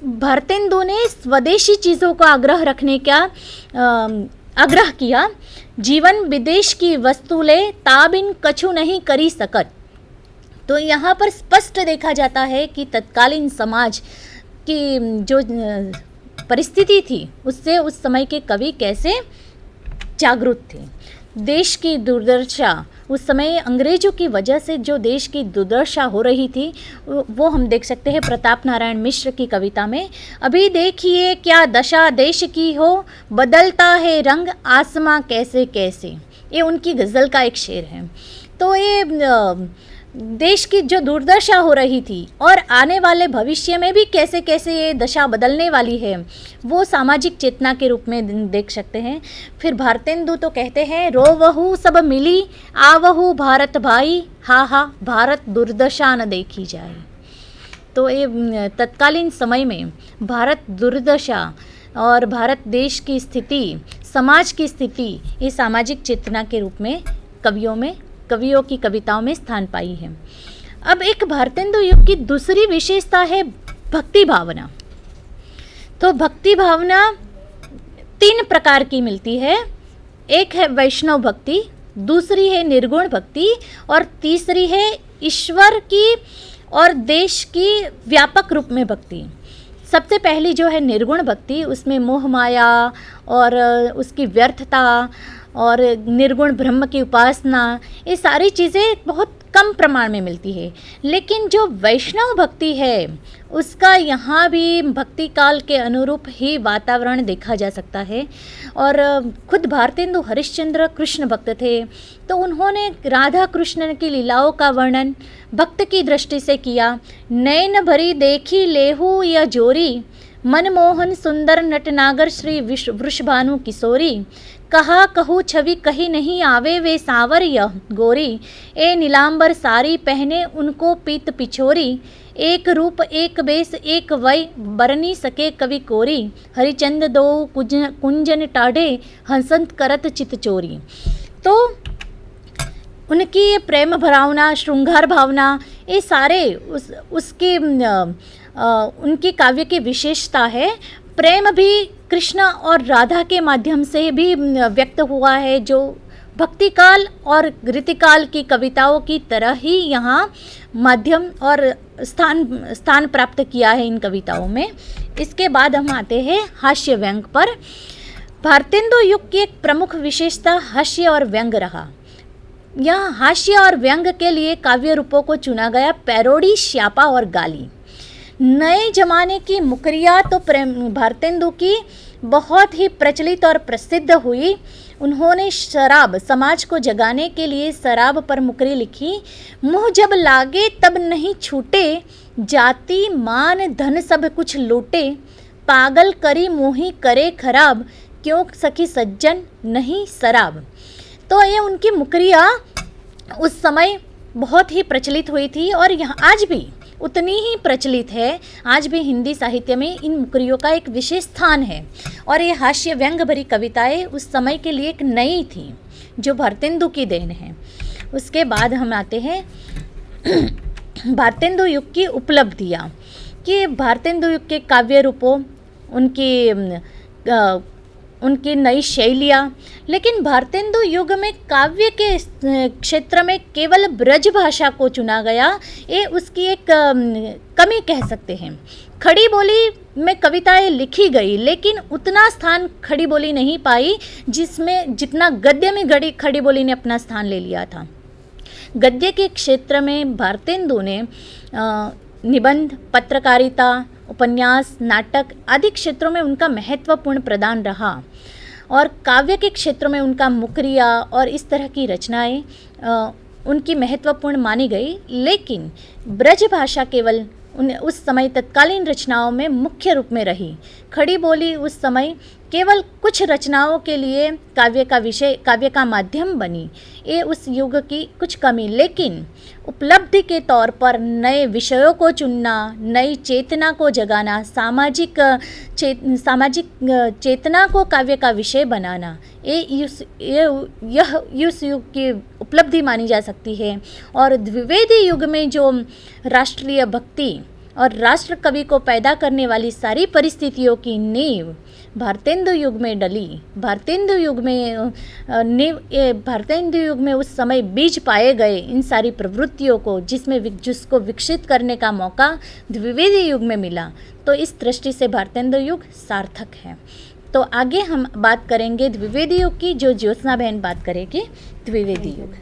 भारतेंदु ने स्वदेशी चीज़ों का आग्रह रखने का आग्रह किया। जीवन विदेश की वस्तु ले ताबिन कछु नहीं करी सकत। तो यहाँ पर स्पष्ट देखा जाता है कि तत्कालीन समाज की जो परिस्थिति थी उससे उस समय के कवि कैसे जागरूक थे। देश की दुर्दशा, उस समय अंग्रेजों की वजह से जो देश की दुर्दशा हो रही थी वो हम देख सकते हैं प्रताप नारायण मिश्र की कविता में। अभी देखिए क्या दशा देश की हो, बदलता है रंग आसमां कैसे कैसे। ये उनकी गज़ल का एक शेर है। तो ये देश की जो दुर्दशा हो रही थी और आने वाले भविष्य में भी कैसे कैसे ये दशा बदलने वाली है वो सामाजिक चेतना के रूप में देख सकते हैं। फिर भारतेंदु तो कहते हैं, रोवहु सब मिली आवहु भारत भाई, हा हा भारत दुर्दशा न देखी जाए। तो ये तत्कालीन समय में भारत दुर्दशा और भारत देश की स्थिति, समाज की स्थिति, ये सामाजिक चेतना के रूप में कवियों की कविताओं में स्थान पाई है। अब एक भारतेंदु युग की दूसरी विशेषता है भक्ति भावना। तो भक्ति भावना 3 प्रकार की मिलती है। एक है वैष्णव भक्ति, दूसरी है निर्गुण भक्ति और तीसरी है ईश्वर की और देश की व्यापक रूप में भक्ति। सबसे पहली जो है निर्गुण भक्ति, उसमें मोह माया और उसकी व्यर्थता और निर्गुण ब्रह्म की उपासना, ये सारी चीज़ें बहुत कम प्रमाण में मिलती है। लेकिन जो वैष्णव भक्ति है उसका यहाँ भी भक्ति काल के अनुरूप ही वातावरण देखा जा सकता है। और खुद भारतेंदु हरिश्चंद्र कृष्ण भक्त थे, तो उन्होंने राधा कृष्ण की लीलाओं का वर्णन भक्त की दृष्टि से किया। नैन भरी देखी लेहू या जोरी, मनमोहन सुंदर नटनागर श्री वृषभानु किशोरी, कहा कहू छवि कही नहीं आवे वे सांवर यह गोरी, ए नीलांबर सारी पहने उनको पीत पिछोरी, एक रूप एक बेस एक वय बरनी सके कवि कोरी, हरिचंद दो कुंजन टाढ़े हंसंत करत चित चोरी। तो उनकी प्रेम भावना, श्रृंगार भावना, ये सारे उसकी उनकी काव्य की विशेषता है। प्रेम भी कृष्ण और राधा के माध्यम से भी व्यक्त हुआ है, जो भक्ति काल और रीतिकाल की कविताओं की तरह ही यहाँ माध्यम और स्थान प्राप्त किया है इन कविताओं में। इसके बाद हम आते हैं हास्य व्यंग पर। भारतेंदु युग की एक प्रमुख विशेषता हास्य और व्यंग रहा। यहाँ हास्य और व्यंग के लिए काव्य रूपों को चुना गया पैरोडी, श्यापा और गाली। नए जमाने की मुकरिया तो भारतेंदु की बहुत ही प्रचलित और प्रसिद्ध हुई। उन्होंने शराब, समाज को जगाने के लिए शराब पर मुकरी लिखी। मुँह जब लागे तब नहीं छूटे, जाति मान धन सब कुछ लूटे, पागल करी मोही करे खराब, क्यों सखी सज्जन नहीं शराब। तो ये उनकी मुकरिया उस समय बहुत ही प्रचलित हुई थी और यहाँ आज भी उतनी ही प्रचलित है। आज भी हिंदी साहित्य में इन मुकरियों का एक विशेष स्थान है और ये हास्य व्यंग भरी कविताएं उस समय के लिए एक नई थी, जो भारतेंदु की देन है। उसके बाद हम आते हैं भारतेंदु युग की उपलब्धियाँ, कि भारतेंदु युग के काव्य रूपों, उनकी नई शैलियाँ। लेकिन भारतेंदु युग में काव्य के क्षेत्र में केवल ब्रज भाषा को चुना गया, ये उसकी एक कमी कह सकते हैं। खड़ी बोली में कविताएं लिखी गई, लेकिन उतना स्थान खड़ी बोली नहीं पाई जितना गद्य में खड़ी बोली ने अपना स्थान ले लिया था। गद्य के क्षेत्र में भारतेंदु ने निबंध, पत्रकारिता, उपन्यास, नाटक आदि क्षेत्रों में उनका महत्वपूर्ण प्रदान रहा और काव्य के क्षेत्रों में उनका मुकरिया और इस तरह की रचनाएं उनकी महत्वपूर्ण मानी गई। लेकिन ब्रज भाषा केवल उस समय तत्कालीन रचनाओं में मुख्य रूप में रही। खड़ी बोली उस समय केवल कुछ रचनाओं के लिए काव्य का माध्यम बनी। ये उस युग की कुछ कमी, लेकिन उपलब्धि के तौर पर नए विषयों को चुनना, नई चेतना को जगाना, सामाजिक चेतना को काव्य का विषय बनाना, यह उस युग की उपलब्धि मानी जा सकती है। और द्विवेदी युग में जो राष्ट्रीय भक्ति और राष्ट्र कवि को पैदा करने वाली सारी परिस्थितियों की नींव भारतेंदु युग में डली। भारतेंदु युग में उस समय बीज पाए गए इन सारी प्रवृत्तियों को जिसको विकसित करने का मौका द्विवेदी युग में मिला। तो इस दृष्टि से भारतेंदु युग सार्थक है। तो आगे हम बात करेंगे द्विवेदी युग की, जो ज्योत्सना बहन बात करेगी द्विवेदी युग।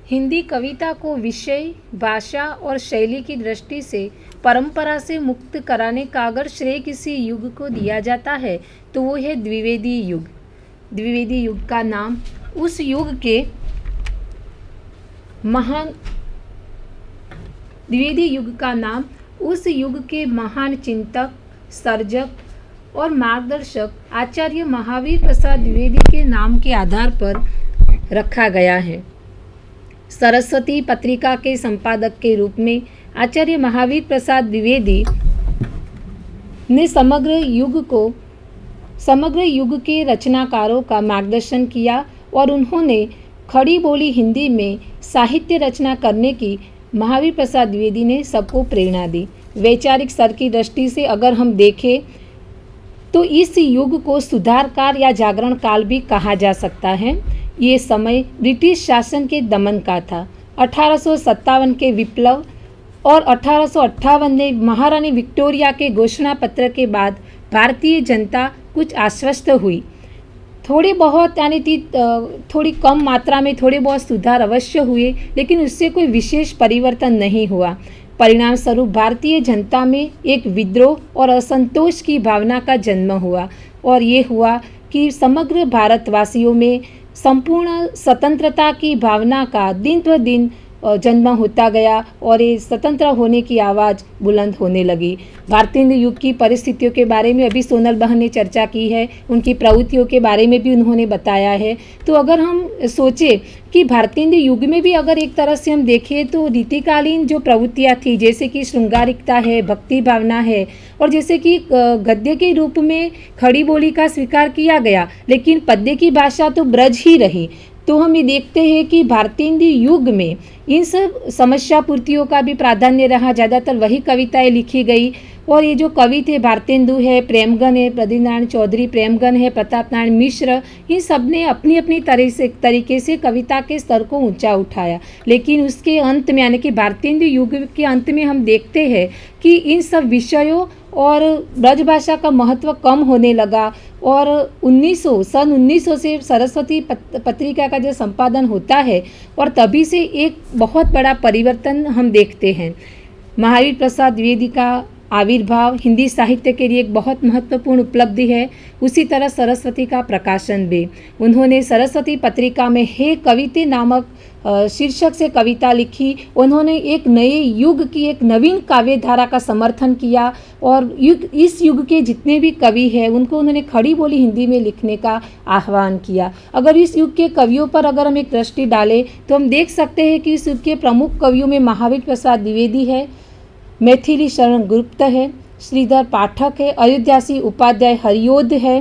हिंदी कविता को विषय, भाषा और शैली की दृष्टि से परंपरा से मुक्त कराने का अगर श्रेय किसी युग को दिया जाता है तो वो है द्विवेदी युग। द्विवेदी युग का नाम उस युग के महान चिंतक, सर्जक और मार्गदर्शक आचार्य महावीर प्रसाद द्विवेदी के नाम के आधार पर रखा गया है। सरस्वती पत्रिका के संपादक के रूप में आचार्य महावीर प्रसाद द्विवेदी ने समग्र युग के रचनाकारों का मार्गदर्शन किया और उन्होंने खड़ी बोली हिंदी में साहित्य रचना करने की महावीर प्रसाद द्विवेदी ने सबको प्रेरणा दी। वैचारिक स्तर की दृष्टि से अगर हम देखें तो इस युग को सुधार काल या जागरण काल भी कहा जा सकता है। ये समय ब्रिटिश शासन के दमन का था। 1857 के विप्लव और 1858 में महारानी विक्टोरिया के घोषणा पत्र के बाद भारतीय जनता कुछ आश्वस्त हुई। थोड़ी कम मात्रा में थोड़े बहुत सुधार अवश्य हुए, लेकिन उससे कोई विशेष परिवर्तन नहीं हुआ। परिणाम स्वरूप भारतीय जनता में एक विद्रोह और असंतोष की भावना का जन्म हुआ और ये हुआ कि समग्र भारतवासियों में संपूर्ण स्वतंत्रता की भावना का दिन ब दिन जन्म होता गया और ये स्वतंत्र होने की आवाज़ बुलंद होने लगी। भारतेंदु युग की परिस्थितियों के बारे में अभी सोनल बहन ने चर्चा की है, उनकी प्रवृत्तियों के बारे में भी उन्होंने बताया है। तो अगर हम सोचें कि भारतेंदु युग में भी अगर एक तरह से हम देखें तो रीतिकालीन जो प्रवृत्तियाँ थी, जैसे कि श्रृंगारिकता है, भक्ति भावना है, और जैसे कि गद्य के रूप में खड़ी बोली का स्वीकार किया गया, लेकिन पद्य की भाषा तो ब्रज ही रही। तो हम ये देखते हैं कि भारतेंदु युग में इन सब समस्या पूर्तियों का भी प्राधान्य रहा। ज़्यादातर वही कविताएं लिखी गई और ये जो कवि थे, भारतेंदु है, प्रेमगन है, प्रदीप नारायण चौधरी प्रेमगन है, प्रताप नारायण मिश्र, इन सब ने अपनी अपनी तरीके से कविता के स्तर को ऊंचा उठाया। लेकिन उसके अंत में, यानी कि भारतेंदु युग के अंत में, हम देखते हैं कि इन सब विषयों और ब्रजभाषा का महत्व कम होने लगा और सन 1900 से सरस्वती पत्रिका का जो संपादन होता है और तभी से एक बहुत बड़ा परिवर्तन हम देखते हैं। महावीर प्रसाद द्विवेदी का आविर्भाव हिंदी साहित्य के लिए एक बहुत महत्वपूर्ण उपलब्धि है। उसी तरह सरस्वती का प्रकाशन भी। उन्होंने सरस्वती पत्रिका में हे कविते नामक शीर्षक से कविता लिखी। उन्होंने एक नए युग की, एक नवीन काव्य धारा का समर्थन किया और इस युग के जितने भी कवि हैं उनको उन्होंने खड़ी बोली हिंदी में लिखने का आह्वान किया। अगर इस युग के कवियों पर अगर हम एक दृष्टि डालें तो हम देख सकते हैं कि इस युग के प्रमुख कवियों में महावीर प्रसाद द्विवेदी है, मैथिली शरण गुप्त है, श्रीधर पाठक है, अयोध्यासी उपाध्याय हरिओध है,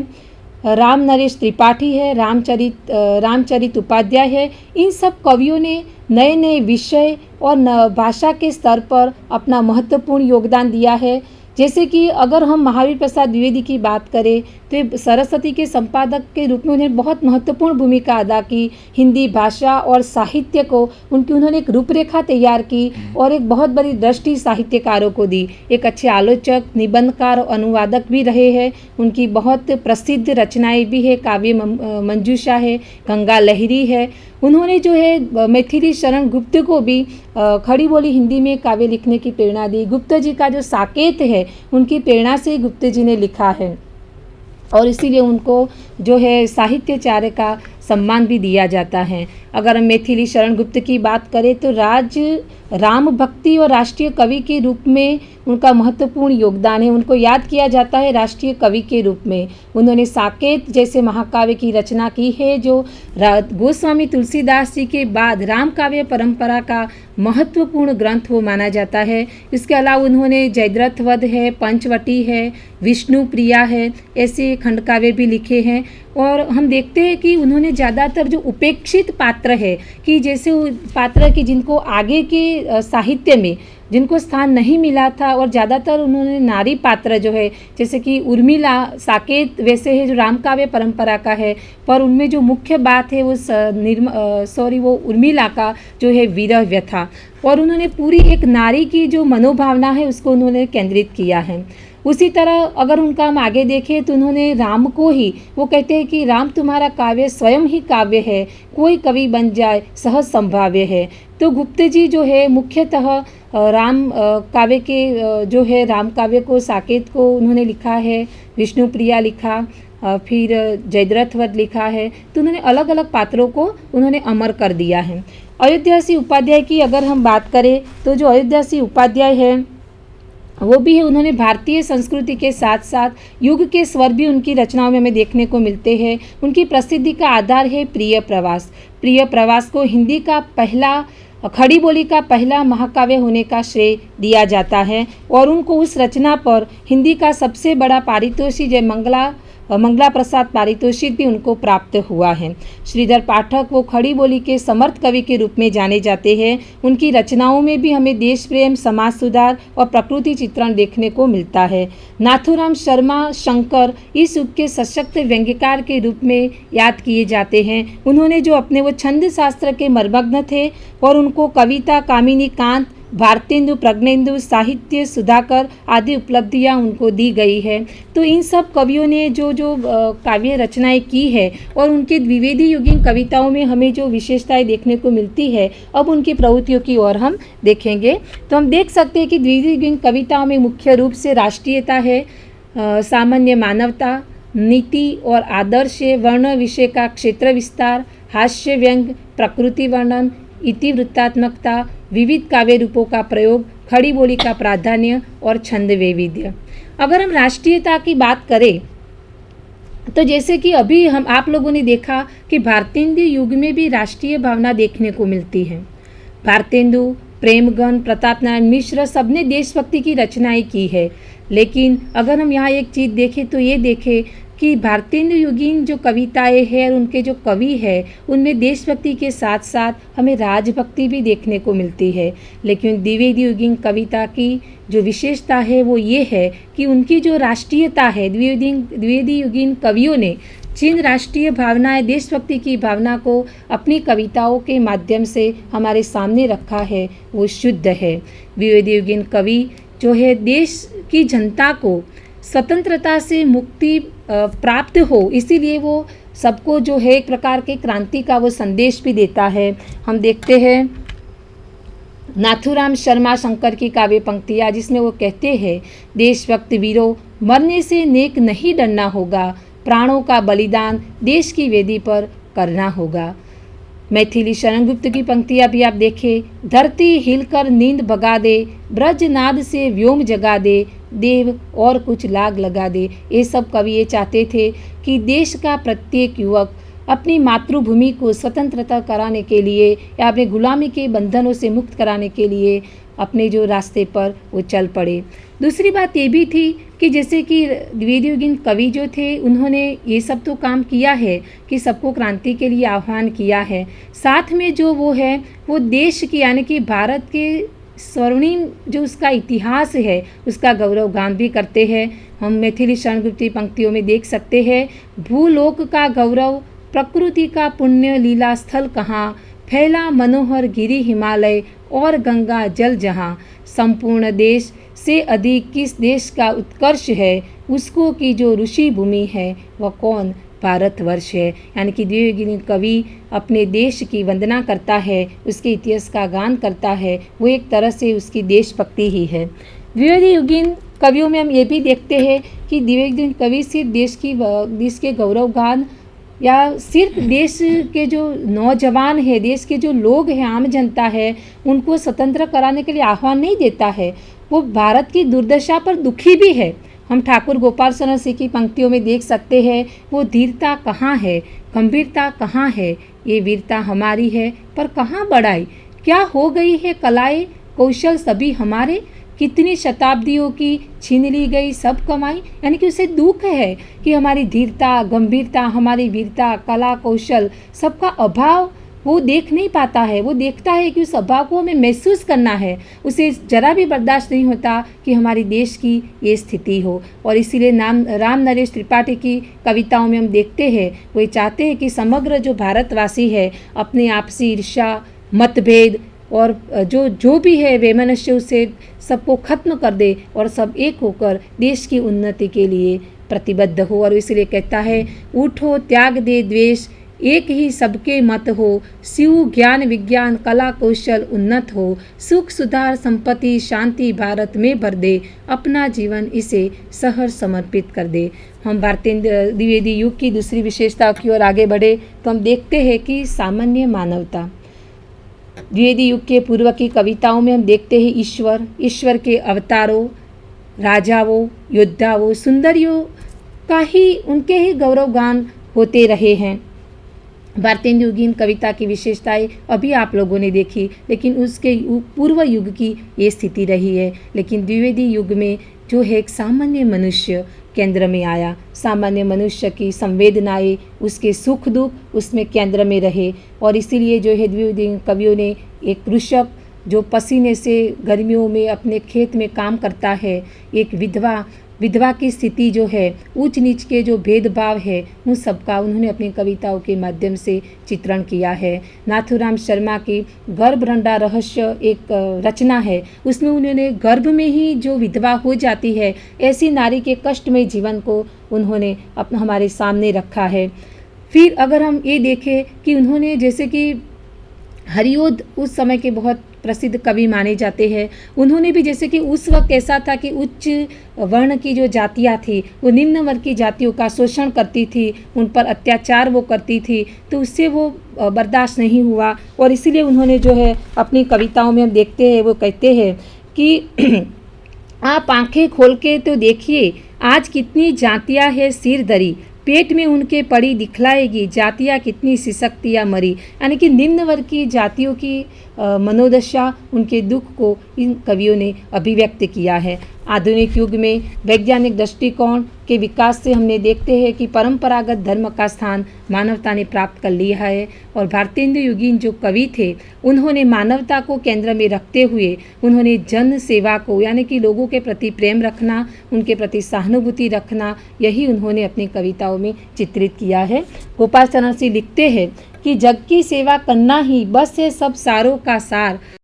राम नरेश त्रिपाठी है, रामचरित उपाध्याय है। इन सब कवियों ने नए नए विषय और भाषा के स्तर पर अपना महत्वपूर्ण योगदान दिया है। जैसे कि अगर हम महावीर प्रसाद द्विवेदी की बात करें तो सरस्वती के संपादक के रूप में उन्होंने बहुत महत्वपूर्ण भूमिका अदा की। हिंदी भाषा और साहित्य को उन्होंने एक रूपरेखा तैयार की और एक बहुत बड़ी दृष्टि साहित्यकारों को दी। एक अच्छे आलोचक, निबंधकार और अनुवादक भी रहे हैं। उनकी बहुत प्रसिद्ध रचनाएं भी है, काव्य मंजूषा है, गंगा लहरी है। उन्होंने जो है मैथिली शरण गुप्त को भी खड़ी बोली हिंदी में काव्य लिखने की प्रेरणा दी। गुप्त जी का जो साकेत है उनकी प्रेरणा से गुप्त जी ने लिखा है और इसीलिए उनको जो है साहित्याचार्य का सम्मान भी दिया जाता है। अगर हम मैथिली शरण गुप्त की बात करें तो राम भक्ति और राष्ट्रीय कवि के रूप में उनका महत्वपूर्ण योगदान है। उनको याद किया जाता है राष्ट्रीय कवि के रूप में। उन्होंने साकेत जैसे महाकाव्य की रचना की है जो गोस्वामी तुलसीदास जी के बाद राम काव्य परंपरा का महत्वपूर्ण ग्रंथ वो माना जाता है। इसके अलावा उन्होंने जयद्रथ वध है, पंचवटी है, विष्णु प्रिया है, ऐसे खंड काव्य भी लिखे हैं और हम देखते हैं कि उन्होंने ज़्यादातर जो उपेक्षित पात्र है कि जैसे वो पात्र कि जिनको आगे के साहित्य में जिनको स्थान नहीं मिला था, और ज़्यादातर उन्होंने नारी पात्र जो है जैसे कि उर्मिला, साकेत वैसे है जो रामकाव्य परंपरा का है, पर उनमें जो मुख्य बात है वो उर्मिला का जो है वीरह व्यथा, और उन्होंने पूरी एक नारी की जो मनोभावना है उसको उन्होंने केंद्रित किया है। उसी तरह अगर उनका हम आगे देखें तो उन्होंने राम को ही, वो कहते हैं कि राम तुम्हारा काव्य स्वयं ही काव्य है, कोई कवि बन जाए सहज संभाव्य है। तो गुप्त जी जो है मुख्यतः राम काव्य के जो है राम काव्य को, साकेत को उन्होंने लिखा है, विष्णुप्रिया लिखा, फिर जयद्रथवध लिखा है। तो उन्होंने अलग अलग पात्रों को उन्होंने अमर कर दिया है। अयोध्यासी उपाध्याय की अगर हम बात करें तो जो अयोध्यासी उपाध्याय है वो भी है, उन्होंने भारतीय संस्कृति के साथ साथ युग के स्वर भी उनकी रचनाओं में हमें देखने को मिलते हैं। उनकी प्रसिद्धि का आधार है प्रिय प्रवास। प्रिय प्रवास को हिंदी का पहला, खड़ी बोली का पहला महाकाव्य होने का श्रेय दिया जाता है, और उनको उस रचना पर हिंदी का सबसे बड़ा पारितोषिक मंगला प्रसाद पारितोषिक भी उनको प्राप्त हुआ है। श्रीधर पाठक वो खड़ी बोली के समर्थ कवि के रूप में जाने जाते हैं। उनकी रचनाओं में भी हमें देश प्रेम, समाज सुधार और प्रकृति चित्रण देखने को मिलता है। नाथूराम शर्मा शंकर इस युग के सशक्त व्यंग्यकार के रूप में याद किए जाते हैं। उन्होंने जो अपने वो छंद शास्त्र के मर्मज्ञ थे, और उनको कविता, कामिनी कांत, भारतेंदु, प्रज्ञेंदु, साहित्य सुधाकर आदि उपलब्धियां उनको दी गई है। तो इन सब कवियों ने जो काव्य रचनाएं की है, और उनके द्विवेदी युगीन कविताओं में हमें जो विशेषताएं देखने को मिलती है, अब उनकी प्रवृत्तियों की ओर हम देखेंगे। तो हम देख सकते हैं कि द्विवेदी युगीन कविताओं में मुख्य रूप से राष्ट्रीयता है, सामान्य मानवता, नीति और आदर्श, वर्ण विषय का क्षेत्र विस्तार, हास्य व्यंग, प्रकृति वर्णन, इतिवृत्तात्मकता, विविध काव्य रूपों का प्रयोग, खड़ी बोली का प्राधान्य और छंद वैविध्य। अगर हम राष्ट्रीयता की बात करें तो जैसे कि अभी आप लोगों ने देखा कि भारतेंदु युग में भी राष्ट्रीय भावना देखने को मिलती है। भारतेंदु, प्रेमगन, प्रताप नारायण मिश्र सबने देशभक्ति की रचनाएं की है। लेकिन अगर हम यहाँ एक चीज़ देखें तो ये देखें कि भारतेंदु युगीन जो कविताएं हैं और उनके जो कवि हैं उनमें देशभक्ति के साथ साथ हमें राजभक्ति भी देखने को मिलती है। लेकिन द्विवेदी युगीन कविता की जो विशेषता है वो ये है कि उनकी जो राष्ट्रीयता है, द्विवेदी युगीन कवियों ने जिन राष्ट्रीय भावनाएं, देशभक्ति की भावना को अपनी कविताओं के माध्यम से हमारे सामने रखा है वो शुद्ध है। द्विवेदी युगीन कवि जो है देश की जनता को स्वतंत्रता से मुक्ति प्राप्त हो, इसीलिए वो सबको जो है एक प्रकार के क्रांति का वो संदेश भी देता है। हम देखते हैं नाथूराम शर्मा शंकर की काव्य पंक्तियाँ जिसमें वो कहते हैं, देशभक्त वीरों मरने से नेक नहीं डरना होगा, प्राणों का बलिदान देश की वेदी पर करना होगा। मैथिली शरणगुप्त की पंक्तियाँ भी आप देखें, धरती हिलकर नींद भगा दे, ब्रजनाद से व्योम जगा दे, देव और कुछ लाग लगा दे। ये सब कवि ये चाहते थे कि देश का प्रत्येक युवक अपनी मातृभूमि को स्वतंत्रता कराने के लिए या अपने गुलामी के बंधनों से मुक्त कराने के लिए अपने जो रास्ते पर वो चल पड़े। दूसरी बात ये भी थी कि जैसे कि द्विवेदी युगीन कवि जो थे उन्होंने ये सब तो काम किया है कि सबको क्रांति के लिए आह्वान किया है, साथ में जो वो है वो देश की यानी कि भारत के स्वर्णिम जो उसका इतिहास है उसका गौरवगान भी करते हैं। हम मैथिली शरणगुप्त की पंक्तियों में देख सकते हैं, भूलोक का गौरव, प्रकृति का पुण्य लीला स्थल कहाँ, फैला मनोहर गिरी हिमालय और गंगा जल जहाँ, संपूर्ण देश से अधिक किस देश का उत्कर्ष है, उसको की जो ऋषि भूमि है वह कौन, भारतवर्ष है। यानी कि द्विवेदी कवि अपने देश की वंदना करता है, उसके इतिहास का गान करता है, वो एक तरह से उसकी देशभक्ति ही है। द्विवेदी युगीन कवियों में हम ये भी देखते हैं कि द्विवेदी कवि सिर्फ देश के गौरवगान या सिर्फ देश के जो नौजवान है, देश के जो लोग हैं, आम जनता है, उनको स्वतंत्र कराने के लिए आह्वान नहीं देता है, वो भारत की दुर्दशा पर दुखी भी है। हम ठाकुर गोपाल शरण सिंह की पंक्तियों में देख सकते हैं, वो धीरता कहाँ है, गंभीरता कहाँ है, ये वीरता हमारी है पर कहाँ बढ़ाई, क्या हो गई है कलाएं कौशल सभी हमारे, कितनी शताब्दियों की छीन ली गई सब कमाई, यानी कि उसे दुख है कि हमारी धीरता, गंभीरता, हमारी वीरता, कला, कौशल सबका अभाव वो देख नहीं पाता है। वो देखता है कि उस अभाव को हमें महसूस करना है। उसे जरा भी बर्दाश्त नहीं होता कि हमारे देश की ये स्थिति हो। और इसीलिए राम नरेश त्रिपाठी की कविताओं में हम देखते हैं, वो चाहते हैं कि समग्र जो भारतवासी है अपने आपसी ईर्ष्या, मतभेद और जो भी है वैमनस्य, उसे सबको खत्म कर दे और सब एक होकर देश की उन्नति के लिए प्रतिबद्ध हो। और इसलिए कहता है, उठो त्याग दे द्वेष, एक ही सबके मत हो, शिव ज्ञान विज्ञान कला कौशल उन्नत हो, सुख सुधार संपत्ति शांति भारत में भर दे, अपना जीवन इसे सहर समर्पित कर दे। हम भारतीय द्विवेदी युग की दूसरी विशेषता की ओर आगे बढ़े तो हम देखते हैं कि सामान्य मानवता। द्विवेदी युग के पूर्व की कविताओं में हम देखते हैं ईश्वर के अवतारों, राजाओं, योद्धाओं, सुंदरियों का ही उनके ही गौरवगान होते रहे हैं। भारतीय युगीन कविता की विशेषताएं अभी आप लोगों ने देखी, लेकिन उसके पूर्व युग की ये स्थिति रही है। लेकिन द्विवेदी युग में जो है एक सामान्य मनुष्य केंद्र में आया। सामान्य मनुष्य की संवेदनाएं, उसके सुख दुख उसमें केंद्र में रहे। और इसीलिए जो है द्विवेदी कवियों ने एक कृषक जो पसीने से गर्मियों में अपने खेत में काम करता है, एक विधवा की स्थिति जो है, ऊंच नीच के जो भेदभाव है, उन सबका उन्होंने अपनी कविताओं के माध्यम से चित्रण किया है। नाथूराम शर्मा की गर्भरंडा रहस्य एक रचना है, उसमें उन्होंने गर्भ में ही जो विधवा हो जाती है, ऐसी नारी के कष्टमय जीवन को उन्होंने हमारे सामने रखा है। फिर अगर हम ये देखें कि उन्होंने जैसे कि हरिओद उस समय के बहुत प्रसिद्ध कवि माने जाते हैं, उन्होंने भी जैसे कि उस वक्त ऐसा था कि उच्च वर्ण की जो जातियाँ थी वो निम्न वर्ग की जातियों का शोषण करती थी, उन पर अत्याचार वो करती थी, तो उससे वो बर्दाश्त नहीं हुआ। और इसीलिए उन्होंने जो है अपनी कविताओं में हम देखते हैं, वो कहते हैं कि आप आंखें खोल के तो देखिए, आज कितनी जातियाँ है सिर धरी, पेट में उनके पड़ी दिखलाएगी, जातियाँ कितनी सिसकती या मरी। यानी कि निम्न वर्ग की जातियों की मनोदशा, उनके दुख को इन कवियों ने अभिव्यक्त किया है। आधुनिक युग में वैज्ञानिक दृष्टिकोण के विकास से हमने देखते हैं कि परंपरागत धर्म का स्थान मानवता ने प्राप्त कर लिया है। और भारतेंदु युगीन जो कवि थे, उन्होंने मानवता को केंद्र में रखते हुए उन्होंने जन सेवा को, यानी कि लोगों के प्रति प्रेम रखना, उनके प्रति सहानुभूति रखना, यही उन्होंने अपनी कविताओं में चित्रित किया है। गोपाल चरण सिंह लिखते हैं कि जग की सेवा करना ही बस है सब सारों का सार,